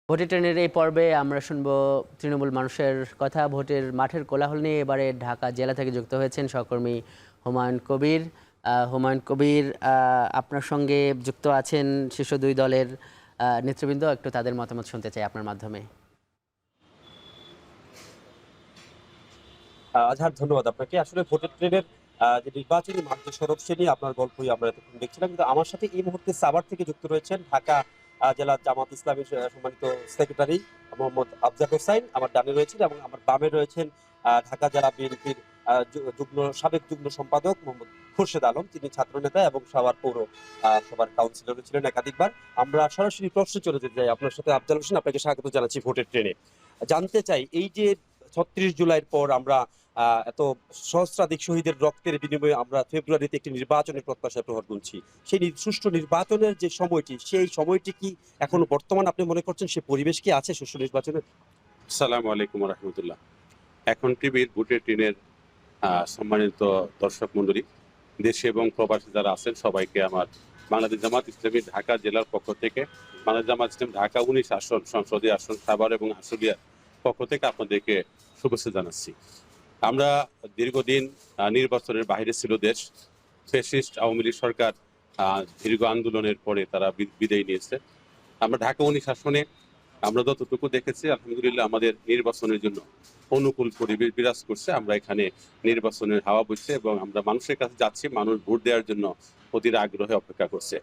ভোটের ট্রেনের এই পর্বে আমরা শুনবো তৃণমূল মানুষের কথা। ভোটের মাঠের কোলাহল নিয়ে এবারে ঢাকা জেলা থেকে যুক্ত হয়েছেন সহকর্মী হুমায়ুন কবির। হুমায়ুন কবির, আপনার সঙ্গে যুক্ত আছেন শীর্ষ দুই দলের নেতৃবৃন্দ। একটু তাদের মতামত শুনতে চাই আপনার মাধ্যমে। আজহার, ধন্যবাদ আপনাকে। আসলে ভোটের ট্রেনের যে নির্বাচনী মাঠ যে সড়ক, সে নিয়ে আপনার গল্পই আমরা এতক্ষণ দেখছিলাম, কিন্তু আমার সাথে এই মুহূর্তে সাভার থেকে যুক্ত রয়েছেন ঢাকা জেলা জামাত ইসলামের সম্মানিত সেক্রেটারি মোহাম্মদ আফজাল হোসাইন। আমার ডানে রয়েছেন এবং আমার বামে রয়েছেন ঢাকা জেলা বিএনপির সাবেক যুগ্ম সম্পাদক মোহাম্মদ খুরশেদ আলম। তিনি ছাত্রনেতা এবং সাভার পৌর সভার কাউন্সিলর ছিলেন একাধিকবার। আমরা সরাসরি প্রশ্নে চলে যেতে চাই আপনার সাথে। আফজাল হোসেন, আপনাকে স্বাগত জানাচ্ছি ভোটের ট্রেনে। জানতে চাই, এই যে ৩৬ জুলাইয়ের পর আমরা এত সহস্রাধিক শহীদের রক্তের বিনিময়ে আমরা ফেব্রুয়ারিতে একটি নির্বাচনের প্রত্যাশায় প্রহর গুনছি, সেই সুষ্ঠু নির্বাচনের যে সময়টি, সেই সময়টি কি এখনো বর্তমান আপনি মনে করছেন? সে পরিবেশ কি আছে সুষ্ঠু নির্বাচনের? আসসালামু আলাইকুম রহমতুল্লাহ। এখন টিভির ভোটের ট্রেনের সম্মানিত দর্শক মন্ডলী, দেশে এবং প্রবাসী যারা আছেন, সবাইকে আমার বাংলাদেশ জামাত ইসলামী ঢাকা জেলার পক্ষ থেকে, বাংলাদেশ জামাত ইসলাম ঢাকা ১৯ আসন সংসদীয় আসন সাভার এবং আশুলিয়ার পক্ষ থেকে আপনাদেরকে শুভেচ্ছা জানাচ্ছি। আমরা দীর্ঘদিন নির্বাচনের বাইরে ছিল দেশ। ফ্যাসিস্ট আওয়ামী লীগ সরকার দীর্ঘ আন্দোলনের পরে তারা বিদায় নিয়েছে। আমরা ঢাকা ১৯ আসনে আমরা যতটুকু দেখেছি, আলহামদুলিল্লাহ আমাদের নির্বাচনের জন্য অনুকূল পরিবেশ বিরাজ করছে। আমরা এখানে নির্বাচনের হাওয়া বইছে এবং আমরা মানুষের কাছে যাচ্ছি, মানুষ ভোট দেওয়ার জন্য অধীর আগ্রহে অপেক্ষা করছে।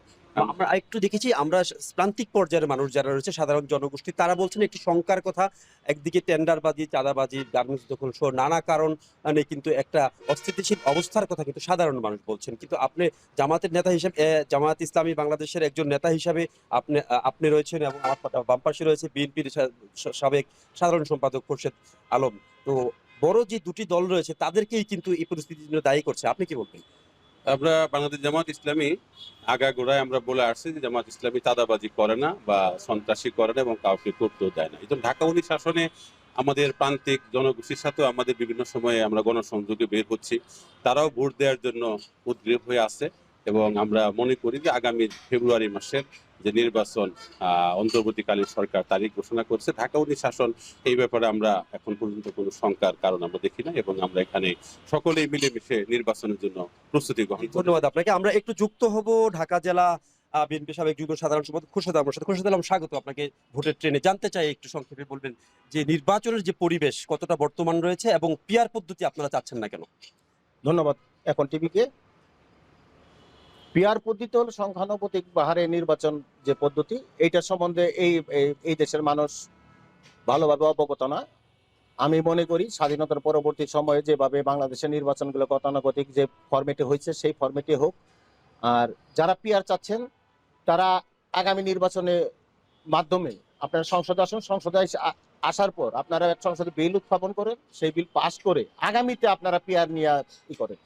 আমরা একটু দেখেছি, আমরা প্রান্তিক পর্যায়ের মানুষ যারা রয়েছে, সাধারণ জনগোষ্ঠী, তারা বলছেন একটি শঙ্কার কথা। একদিকে টেন্ডারবাজি, চাঁদাবাজি, গার্মেন্টস দখল সহ নানা কারণ কিন্তু একটা অস্থিতিশীল অবস্থার কথা কিন্তু সাধারণ মানুষ বলছেন। কিন্তু আপনি জামাতের নেতা হিসেবে, জামাত ইসলামী বাংলাদেশের একজন নেতা হিসাবে আপনি রয়েছেন এবং আমার বাম পাশে রয়েছে বিএনপির সাবেক সাধারণ সম্পাদক খুরশেদ আলম। তো বড় যে দুটি দল রয়েছে তাদেরকেই কিন্তু এই পরিস্থিতির জন্য দায়ী করছে। আপনি কি বলবেন? আমরা বাংলাদেশ জামাত ইসলামী আগাগোড়ায় আমরা বলে আসছি যে জামাত ইসলামী চাঁদাবাজি করে না বা সন্ত্রাসী করে না এবং কাউকে করতেও দেয় না। এই জন্য ঢাকা ১৯ আসনে আমাদের প্রান্তিক জনগোষ্ঠীর সাথেও আমাদের বিভিন্ন সময়ে আমরা গণসংযোগে বের হচ্ছি। তারাও ভোট দেওয়ার জন্য উদ্গ্রীব হয়ে আছে এবং আমরা মনে করি যে আগামী ফেব্রুয়ারি মাসের যে নির্বাচন অন্তর্বর্তীকালীন সরকার তারিখ ঘোষণা করছে, ঢাকা ১৯ আসন, এই ব্যাপারে আমরা এখন পর্যন্ত কোনো শঙ্কার কারণ আমরা দেখি না এবং আমরা এখানে সকলেই মিলেমিশে নির্বাচনের জন্য প্রস্তুতি গ্রহণ করি। ধন্যবাদ আপনাকে। আমরা একটু যুক্ত হব ঢাকা জেলা বিএনপি সাবেক যুগ্ম সাধারণ সম্পাদক খুরশেদ আলমের সাথে। খুরশেদ আলম, স্বাগত আপনাকে ভোটের ট্রেনে। জানতে চাই, একটু সংক্ষেপে বলবেন যে নির্বাচনের যে পরিবেশ কতটা বর্তমান রয়েছে এবং পিআর পদ্ধতি আপনারা চাচ্ছেন না কেন? ধন্যবাদ এখন টিভিকে। পিআর পদ্ধতি হল সংখ্যানুপাতিক হারে নির্বাচন যে পদ্ধতি, এইটার সম্বন্ধে এই দেশের মানুষ ভালোভাবে অবগত না। আমি মনে করি স্বাধীনতার পরবর্তী সময়ে যেভাবে বাংলাদেশের নির্বাচনগুলো গতানুগতিক যে ফরম্যাটে হয়েছে সেই ফরম্যাটে হোক। আর যারা পিআর চাচ্ছেন তারা আগামী নির্বাচনের মাধ্যমে আপনারা সংসদে আসুন, সংসদে আসার পর আপনারা এক সংসদে বিল উত্থাপন করেন, সেই বিল পাস করে আগামীতে আপনারা পিআর নিয়ে ই করেন।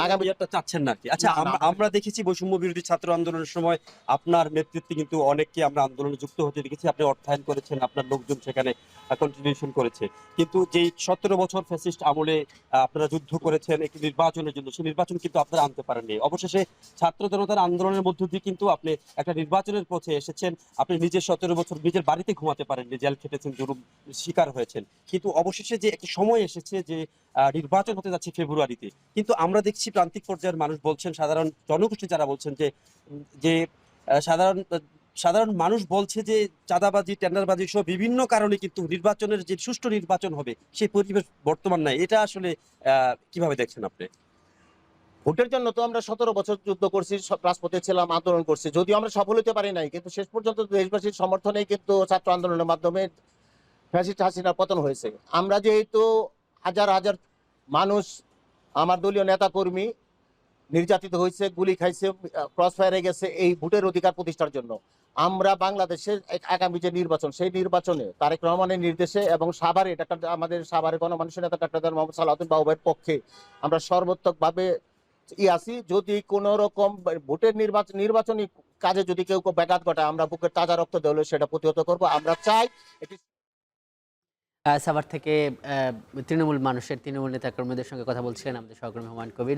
আগামী একটা চাচ্ছেন না কি? আচ্ছা, আমরা দেখেছি বৈষম্য বিরোধী ছাত্র আন্দোলনের সময় আপনার নেতৃত্বে কিন্তু অনেককে আমরা আন্দোলনে যুক্ত হতে দেখেছি। আপনি অর্থায়ন করেছেন, আপনার লোকজন সেখানে কন্ট্রিবিউশন করেছে। কিন্তু যেই ১৭ বছর ফ্যাসিস্ট আমলে আপনারা যুদ্ধ করেছেন একটি নির্বাচনের জন্য, সেই নির্বাচন কিন্তু আপনারা আনতে পারেননি। অবশেষে ছাত্র জনতার আন্দোলনের মধ্য দিয়ে কিন্তু আপনি একটা নির্বাচনের পথে এসেছেন। আপনি নিজের ১৭ বছর নিজের বাড়িতে ঘুমাতে পারেননি, জেল খেটেছেন, জুলুম শিকার হয়েছেন। কিন্তু অবশেষে যে একটি সময় এসেছে যে নির্বাচন হতে যাচ্ছে ফেব্রুয়ারিতে, কিন্তু আমরা দেখছি প্রান্তিক পর্যায়ের মানুষ বলছেন, সাধারণ জনগোষ্ঠী যারা বলছেন যে যে সাধারণ মানুষ বলছে যে চাঁদাবাজি, টেন্ডারবাজি সহ বিভিন্ন কারণে কিন্তু নির্বাচনের যে সুষ্ঠু নির্বাচন হবে সেই পরিবেশ বর্তমান নাই। এটা আসলে কিভাবে দেখছেন আপনি? ভোটের জন্য তো আমরা ১৭ বছর যুদ্ধ করছি, রাজপথে ছিলাম, আন্দোলন করছি, যদিও আমরা সফল হতে পারি নাই, কিন্তু শেষ পর্যন্ত দেশবাসীর সমর্থনেই কিন্তু ছাত্র আন্দোলনের মাধ্যমে ফ্যাসিস্ট হাসিনার পতন হয়েছে। আমরা যেহেতু হাজার হাজার মানুষ, আমার দলীয় নেতা কর্মী নির্যাতিত হয়েছে, গুলি খাইছে, ক্রস ফায়ারে গেছে এই ভোটের অধিকার প্রতিষ্ঠার জন্য, আমরা বাংলাদেশের আগামী যে নির্বাচন, সেই নির্বাচনে তারেক রহমানের নির্দেশে এবং সাভারে আমাদের সাভারের গণমানুষের নেতা ডাক্তার মোহাম্মদ সালাউদ্দিন বাবুভাইয়ের পক্ষে আমরা সর্বাত্মকভাবে আছি। যদি কোন রকম ভোটের নির্বাচনী কাজে যদি কেউ ব্যাঘাত ঘটায়, আমরা বুকের তাজা রক্ত দেওয়া সেটা প্রতিহত করবো। আমরা চাই এটি। সাভার থেকে তৃণমূল নেতাকর্মীদের সঙ্গে কথা বলছিলেন আমাদের সহকর্মী হুমায়ুন কবির।